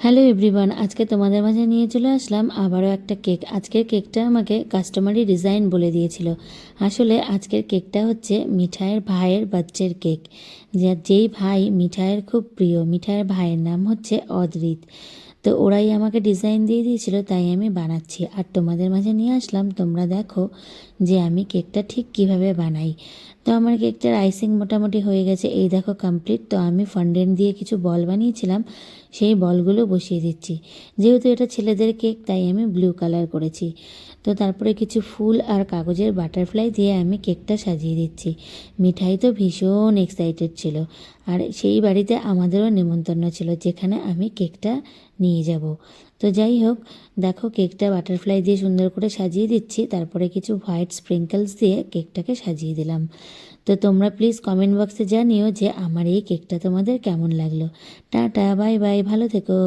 Hello everyone, আজকে তোমাদের মাঝে নিয়ে চলে আসলাম আবারও একটা কেক। আজকের কেকটা আমাকে কাস্টমারি ডিজাইন বলে দিয়েছিল। আসলে আজকের কেকটা হচ্ছে মিঠাইয়ের ভাইয়ের বাচ্চার কেক। যেই ভাই মিঠাইয়ের খুব প্রিয়, মিঠাইয়ের ভাইয়ের নাম হচ্ছে অদ্রিত। তো ওরাই আমাকে ডিজাইন দিয়ে দিয়েছিল, তাই আমি বানাচ্ছি আর তোমাদের মাঝে নিয়ে আসলাম। তোমরা দেখো যে আমি কেকটা ঠিক কিভাবে বানাই। তো আমার কেকটার আইসিং মোটামুটি হয়ে গেছে, এই দেখো কমপ্লিট। তো আমি ফন্ডেন্ট দিয়ে কিছু বল বানিয়েছিলাম, সেই বলগুলো বসিয়ে দিচ্ছি। যেহেতু এটা ছেলেদের কেক তাই আমি ব্লু কালার করেছি। তো তারপরে কিছু ফুল আর কাগজের বাটারফ্লাই দিয়ে আমি কেকটা সাজিয়ে দিচ্ছি। মিঠাই তো ভীষণ এক্সাইটেড ছিল, আর সেই বাড়িতে আমাদেরও নেমন্তন্ন ছিল যেখানে আমি কেকটা নিয়ে যাব। তো যাই হোক, দেখো কেকটা বাটারফ্লাই দিয়ে সুন্দর করে সাজিয়ে দিচ্ছি, তারপরে কিছু হোয়াইট স্প্রিঙ্কলস দিয়ে কেকটাকে সাজিয়ে দিলাম। তো তোমরা প্লিজ কমেন্ট বক্সে জানিও যে আমার এই কেকটা তোমাদের কেমন লাগলো। টাটা, বাই বাই, ভালো থেকো।